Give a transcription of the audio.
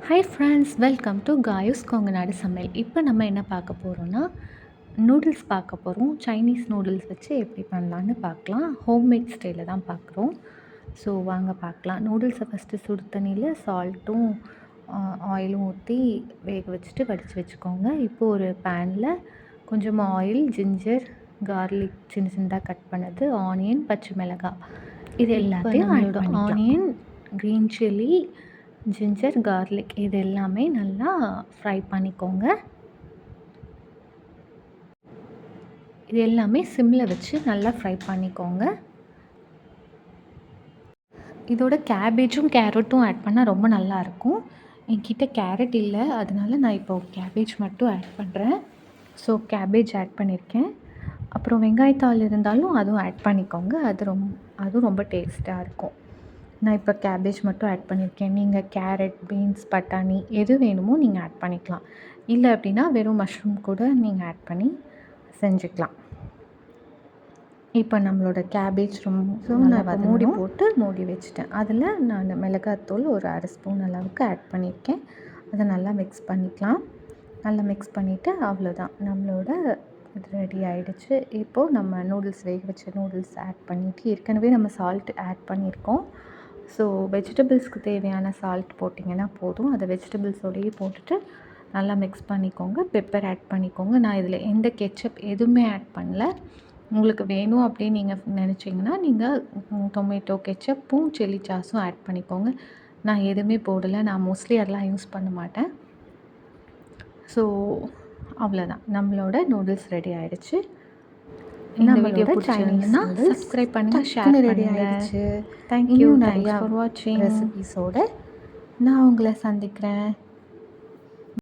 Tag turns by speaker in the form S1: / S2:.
S1: Hi friends, welcome to காயுஸ் கொங்குநாடு சமையல். இப்போ நம்ம என்ன பார்க்க போகிறோன்னா, நூடுல்ஸ் பார்க்க போகிறோம். சைனீஸ் நூடுல்ஸ் வச்சு எப்படி பண்ணலான்னு பார்க்கலாம். ஹோம்மேட் ஸ்டைலில் தான் பார்க்குறோம். ஸோ வாங்க பார்க்கலாம். நூடுல்ஸை ஃபஸ்ட்டு சுடு தண்ணியில் சால்ட்டும் ஆயிலும் ஊற்றி வேக வச்சுட்டு வடித்து வச்சுக்கோங்க. இப்போது ஒரு பேனில் கொஞ்சமாக ஆயில், ஜிஞ்சர், கார்லிக் சின்ன சின்னதாக கட் பண்ணது, ஆனியன், பச்சை மிளகாய் இது எல்லாத்தையும் ஆட் பண்ணிக்கலாம். Onion, green chilli, ginger, garlic இது எல்லாமே நல்லா ஃப்ரை பண்ணிக்கோங்க. இது எல்லாமே சிம்மில் வச்சு நல்லா ஃப்ரை பண்ணிக்கோங்க. இதோட கேபேஜும் கேரட்டும் ஆட் பண்ணால் ரொம்ப நல்லாயிருக்கும். என்கிட்ட கேரட் இல்லை, அதனால நான் இப்போ கேபேஜ் மட்டும் ஆட் பண்ணுறேன். ஸோ கேபேஜ் ஆட் பண்ணியிருக்கேன். அப்புறம் வெங்காயத்தாள் இருந்தாலும் அதுவும் ஆட் பண்ணிக்கோங்க. அதுவும் ரொம்ப டேஸ்ட்டாக இருக்கும். நான் இப்போ கேபேஜ் மட்டும் ஆட் பண்ணியிருக்கேன். நீங்கள் கேரட், பீன்ஸ், பட்டாணி எது வேணுமோ நீங்கள் ஆட் பண்ணிக்கலாம். இல்லை அப்படின்னா வெறும் மஷ்ரூம் கூட நீங்கள் ஆட் பண்ணி செஞ்சுக்கலாம். இப்போ நம்மளோட கேபேஜ் நான் மூடி வச்சுட்டேன். அதில் நான் மிளகாத்தூள் ஒரு அரை ஸ்பூன் அளவுக்கு ஆட் பண்ணியிருக்கேன். அதை நல்லா மிக்ஸ் பண்ணிக்கலாம். நல்லா மிக்ஸ் பண்ணிவிட்டு அவ்வளோதான், நம்மளோட இது ரெடி ஆகிடுச்சு. இப்போது நம்ம நூடுல்ஸ் வேக வச்ச நூடுல்ஸ் ஆட் பண்ணிவிட்டு ஏற்கனவே நம்ம சால்ட் ஆட் பண்ணியிருக்கோம். ஸோ வெஜிடபிள்ஸ்க்கு தேவையான சால்ட் போட்டிங்கன்னா போதும். அதை வெஜிடபிள்ஸோடையே போட்டுட்டு நல்லா மிக்ஸ் பண்ணிக்கோங்க. பெப்பர் ஆட் பண்ணிக்கோங்க. நான் இதில் எந்த கெச்சப் எதுவுமே ஆட் பண்ணல. உங்களுக்கு வேணும் அப்படின்னு நீங்கள் நினச்சிங்கன்னா நீங்கள் டொமேட்டோ கெச்சப்பும் சில்லி சாஸும் ஆட் பண்ணிக்கோங்க. நான் எதுவுமே போடலை. நான் மோஸ்ட்லி அதெல்லாம் யூஸ் பண்ண மாட்டேன். ஸோ அவ்வளோதான், நம்மளோட நூடுல்ஸ் ரெடி ஆகிடுச்சு. இந்த வீடியோ பிடிச்சிருந்ததுன்னா சப்ஸ்கிரைப் பண்ணுங்கள், ஷேர் ரெடி ஆகிடுச்சு. தேங்க்யூ. தேங்க்ஸ் ஃபார் வாட்சிங். ரெசிபீஸோடு நான் உங்களை சந்திக்கிறேன்.